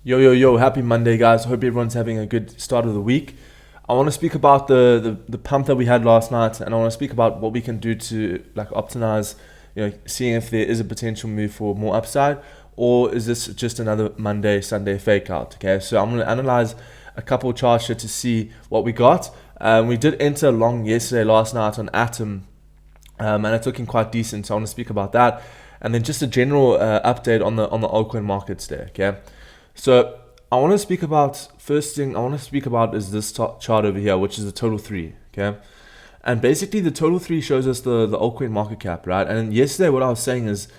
Yo, happy Monday, guys. Hope everyone's having a good start of the week. I want to speak about the pump that we had last night, and I want to speak about what we can do to like optimize, seeing if there is a potential move for more upside, or is this just another Monday, Sunday fake out, okay? So I'm going to analyze a couple of charts here to see what we got. We did enter long last night on Atom, and it's looking quite decent, so I want to speak about that. And then just a general update on the altcoin markets there, okay? So I want to speak about, first thing I want to speak about is this chart over here, which is the total 3, okay? And basically the total 3 shows us the altcoin market cap, right? And yesterday what I was saying is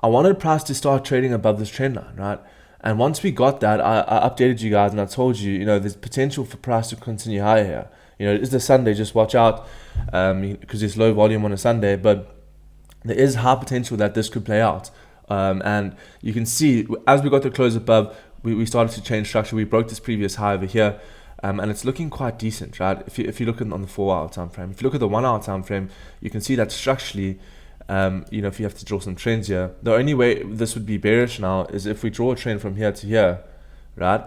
I wanted price to start trading above this trend line, right? And once we got that, I updated you guys and I told you, there's potential for price to continue higher here. It is the Sunday, just watch out because there's low volume on a Sunday, but there is high potential that this could play out. And you can see as we got to close above, we started to change structure. We broke this previous high over here, and it's looking quite decent, right? If you look at on the 4-hour time frame, if you look at the 1-hour time frame, you can see that structurally, if you have to draw some trends here, the only way this would be bearish now is if we draw a trend from here to here, right?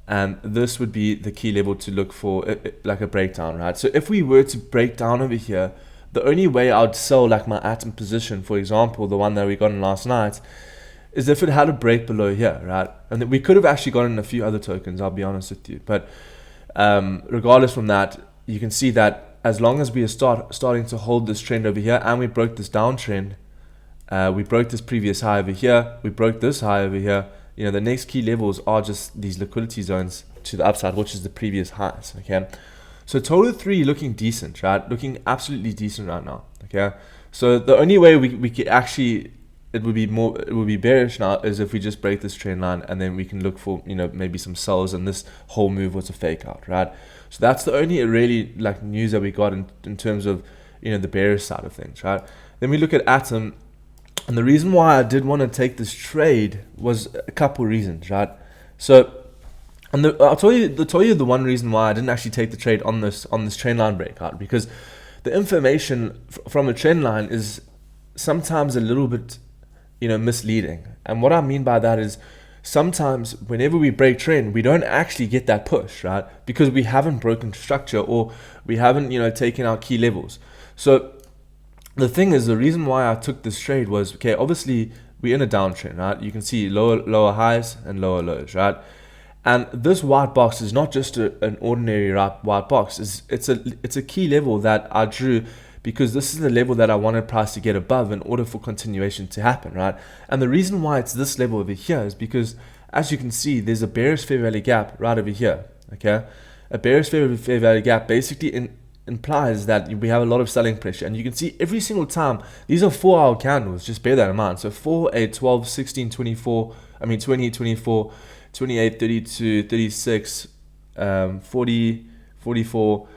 And this would be the key level to look for, like a breakdown, right? So if we were to break down over here, the only way I would sell like my Atom position, for example, the one that we got in last night, is if it had a break below here, right? And we could have actually gotten a few other tokens, I'll be honest with you. But regardless from that, you can see that as long as we are starting to hold this trend over here, and we broke this downtrend, we broke this previous high over here, we broke this high over here, the next key levels are just these liquidity zones to the upside, which is the previous highs, okay? So total 3 looking decent, right? Looking absolutely decent right now, okay? So the only way we could actually, it would be bearish now is if we just break this trend line and then we can look for maybe some sells and this whole move was a fake out, right? So that's the only really like news that we got in terms of the bearish side of things, right? Then we look at Atom, and the reason why I did want to take this trade was a couple reasons, right? So I'll tell you the one reason why I didn't actually take the trade on this trend line breakout, because the information from a trend line is sometimes a little bit misleading. And what I mean by that is sometimes whenever we break trend, we don't actually get that push, right? Because we haven't broken structure or we haven't, taken our key levels. So the thing is, the reason why I took this trade was, okay, obviously we're in a downtrend, right? You can see lower highs and lower lows, right? And this white box is not just an ordinary white box. It's a key level that I drew because this is the level that I wanted price to get above in order for continuation to happen, right? And the reason why it's this level over here is because, as you can see, there's a bearish fair value gap right over here, okay? A bearish fair value gap basically implies that we have a lot of selling pressure. And you can see every single time, these are 4-hour candles, just bear that in mind. So 4, 8, 12, 16, 24, 20, 24, 28, 32, 36, 40, 44.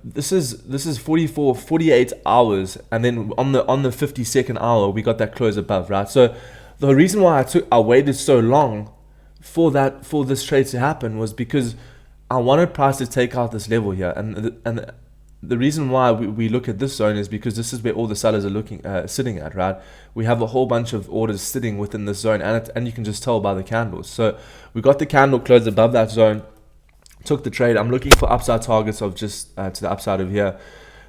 This is 44, 48 hours, and then on the 52nd hour we got that close above, right? So the reason why I waited so long for this trade to happen was because I wanted price to take out this level here, and the reason why we look at this zone is because this is where all the sellers are sitting at, right? We have a whole bunch of orders sitting within this zone, and you can just tell by the candles. So we got the candle closed above that zone, took the trade. I'm looking for upside targets of just to the upside of here,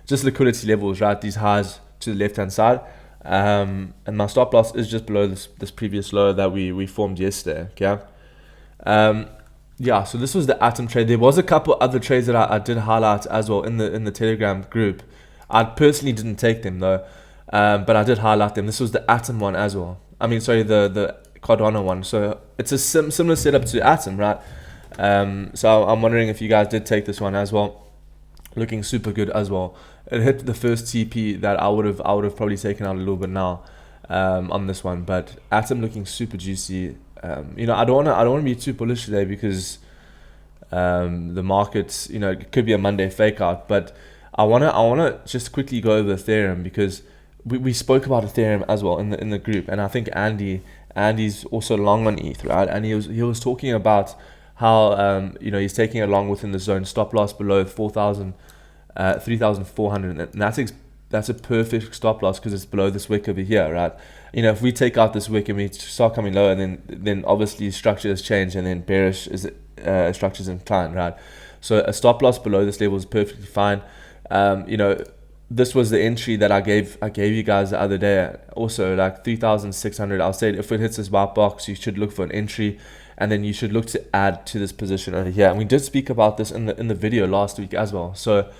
just liquidity levels, right? These highs to the left hand side, and my stop loss is just below this previous low that we formed yesterday, okay? Yeah, so this was the Atom trade. There was a couple other trades that I did highlight as well in the Telegram group. I personally didn't take them though, but I did highlight them. This was the Atom one as well. I mean, sorry, the Cardano one. So it's a similar setup to Atom, right? So I'm wondering if you guys did take this one as well. Looking super good as well. It hit the first TP that I would have probably taken out a little bit now on this one, but Atom looking super juicy. I don't want to be too bullish today because the markets, it could be a Monday fake out, but I want to just quickly go over Ethereum because we spoke about Ethereum as well in the group, and I think Andy's also long on ETH, right? And he was talking about how he's taking it long within the zone, stop loss below 3,400, and that's that's a perfect stop loss because it's below this wick over here, right? You know, if we take out this wick and we start coming lower, then obviously structure has changed, and then bearish is structure's inclined, right? So a stop loss below this level is perfectly fine. You know, this was the entry that I gave you guys the other day. Also, like 3,600. I'll say if it hits this white box, you should look for an entry, and then you should look to add to this position over here. And we did speak about this in the video last week as well. So,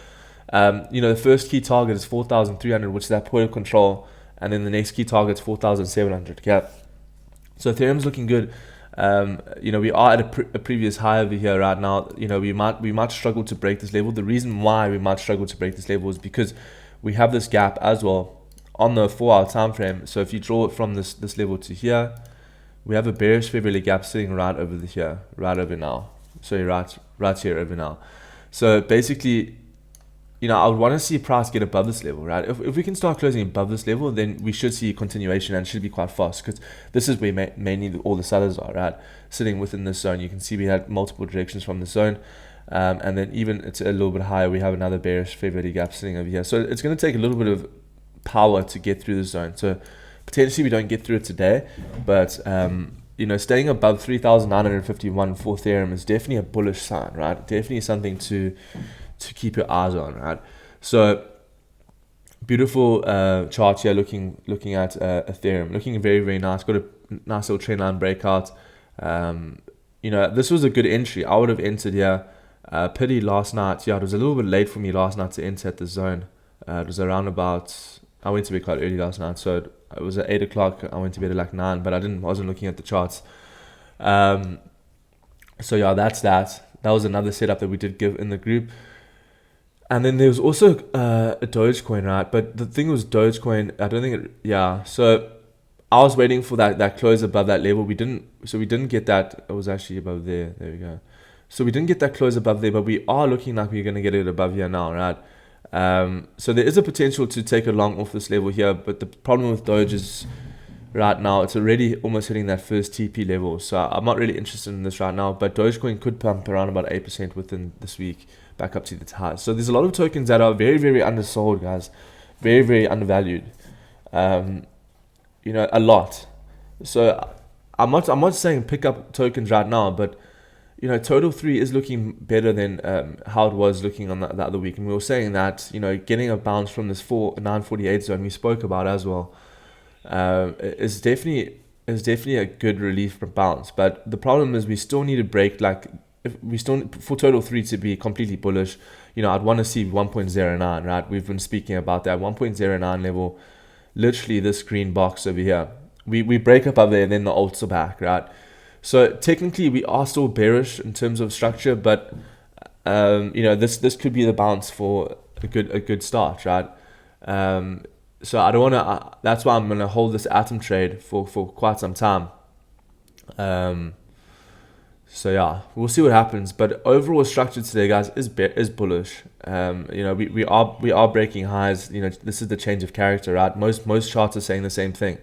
you know, the first key target is 4,300, which is that point of control, and then the next key target is 4,700. Okay, so Ethereum's looking good. You know, we are at a previous high over here right now. You know, we might struggle to break this level. The reason why we might struggle to break this level is because we have this gap as well on the 4-hour time frame. So if you draw it from this level to here, we have a bearish fair value gap sitting right over here, right over now. So right here over now. So basically, you know, I would want to see price get above this level, right? If we can start closing above this level, then we should see a continuation, and it should be quite fast, because this is where mainly all the sellers are, right? Sitting within this zone. You can see we had multiple directions from the zone, and then even it's a little bit higher, we have another bearish fair value gap sitting over here. So it's going to take a little bit of power to get through the zone. So potentially we don't get through it today, but you know, staying above 3,951 for Ethereum is definitely a bullish sign, right? Definitely something to keep your eyes on, right? So beautiful chart here, looking at Ethereum, looking very, very nice. Got a nice little trend line breakout. You know, this was a good entry. I would have entered here. Pity last night. Yeah, it was a little bit late for me last night to enter at the zone. It was around about, I went to bed quite early last night, so it was at 8 o'clock. I went to bed at like 9, but I wasn't looking at the charts. So yeah, that's that. That was another setup that we did give in the group. And then there was also a Dogecoin, right? But the thing was Dogecoin, I don't think yeah. So I was waiting for that close above that level. We didn't get that. It was actually above there. There we go. So we didn't get that close above there, but we are looking like we're going to get it above here now, right? So there is a potential to take a long off this level here, but the problem with Doge is right now it's already almost hitting that first TP level. So I'm not really interested in this right now, but Dogecoin could pump around about 8% within this week, back up to the highs. So there's a lot of tokens that are very, very undersold, guys, very, very undervalued. You know, a lot. So I'm not saying pick up tokens right now, but you know, Total 3 is looking better than how it was looking on the other week, and we were saying that, you know, getting a bounce from this 948 zone we spoke about as well is definitely a good relief from bounce. But the problem is we still need to break, like, if we still, for Total 3 to be completely bullish, you know, I'd want to see 1.09, right? We've been speaking about that 1.09 level, literally this green box over here. We break up there, and then the alts are back, right? So technically we are still bearish in terms of structure, but you know, this could be the bounce for a good start, right? So I don't want to. That's why I'm gonna hold this atom trade for quite some time. So yeah, we'll see what happens. But overall structure today, guys, is bullish. You know, we are breaking highs. You know, this is the change of character, right? Most charts are saying the same thing.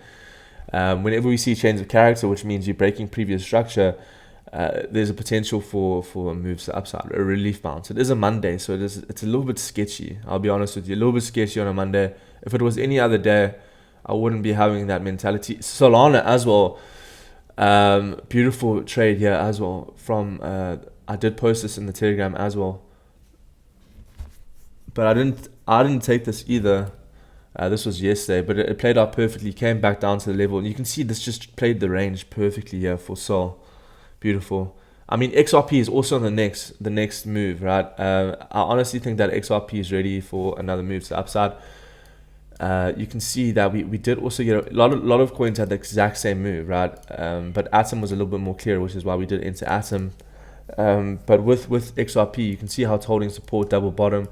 Whenever we see change of character, which means you're breaking previous structure, there's a potential for a move to the upside, a relief bounce. It is a Monday, so it's a little bit sketchy. I'll be honest with you, a little bit sketchy on a Monday. If it was any other day, I wouldn't be having that mentality. Solana as well, beautiful trade here as well. From I did post this in the Telegram as well, but I didn't take this either. This was yesterday, but it played out perfectly. Came back down to the level, and you can see this just played the range perfectly here for Sol. Beautiful. I mean, XRP is also on the next move, right? I honestly think that XRP is ready for another move to the upside. You can see that we did also get a lot of coins had the exact same move, right? But Atom was a little bit more clear, which is why we did enter Atom. But with XRP, you can see how it's holding support, double bottom.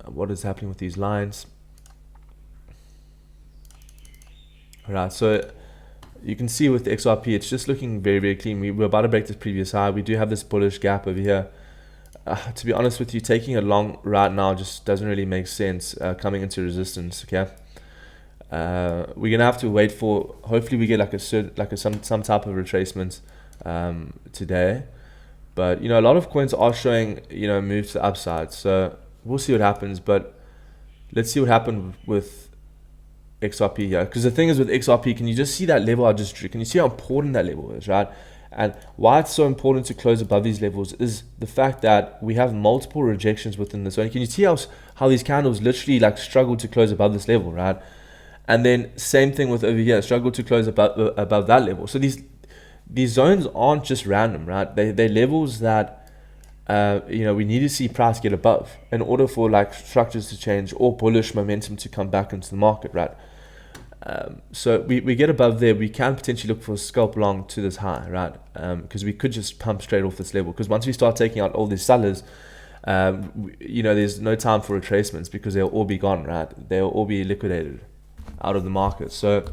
What is happening with these lines? Right, so you can see with the XRP, it's just looking very, very clean. We're about to break this previous high. We do have this bullish gap over here. To be honest with you, taking a long right now just doesn't really make sense coming into resistance. Okay, we're gonna have to wait for. Hopefully, we get some type of retracement today. But you know, a lot of coins are showing moves to the upside. So we'll see what happens. But let's see what happened with XRP here. Because the thing is with XRP, can you just see that level I just drew? Can you see how important that level is, right? And why it's so important to close above these levels is the fact that we have multiple rejections within this zone. Can you see how these candles literally like struggle to close above this level, right? And then same thing with over here, struggle to close above that level. So these zones aren't just random, right? They're levels that we need to see price get above in order for like structures to change or bullish momentum to come back into the market, right? So we get above there, we can potentially look for a scalp long to this high, right? Because we could just pump straight off this level. Because once we start taking out all these sellers, there's no time for retracements because they'll all be gone, right? They'll all be liquidated out of the market. So,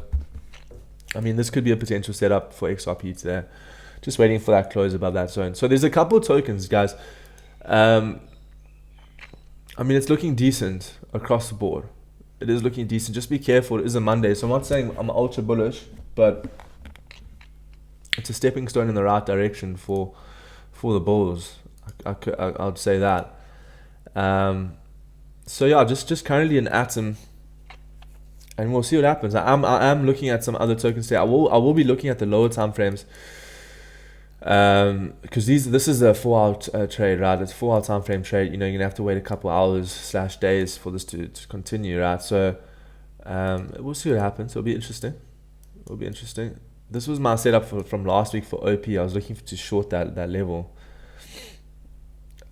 I mean, this could be a potential setup for XRP today. Just waiting for that close above that zone. So there's a couple of tokens, guys. I mean, it's looking decent across the board. It is looking decent. Just be careful. It is a Monday. So I'm not saying I'm ultra bullish, but it's a stepping stone in the right direction for the bulls. I'd say that. So yeah, just currently an atom, and we'll see what happens. I am looking at some other tokens today. I will be looking at the lower time frames. Because this is a 4-hour trade, right? It's a 4-hour time frame trade. You're gonna have to wait a couple hours/days for this to continue, right? So we'll see what happens. It'll be interesting. This was my setup from last week for OP. I was looking to short that level.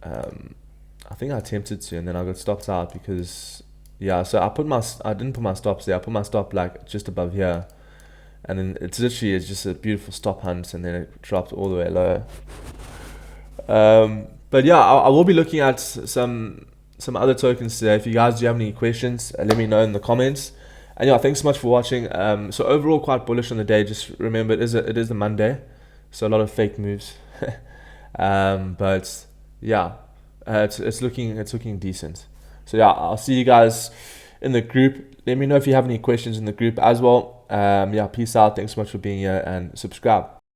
I think I attempted to, and then I got stopped out because so I didn't put my stops there. I put my stop like just above here. And then it's just a beautiful stop hunt, and then it dropped all the way low. But yeah, I will be looking at some other tokens today. If you guys do have any questions, let me know in the comments. And yeah, thanks so much for watching. So overall, quite bullish on the day. Just remember, it is a Monday, so a lot of fake moves. But yeah, it's looking decent. So yeah, I'll see you guys in the group. Let me know if you have any questions in the group as well. Peace out. Thanks so much for being here, and subscribe.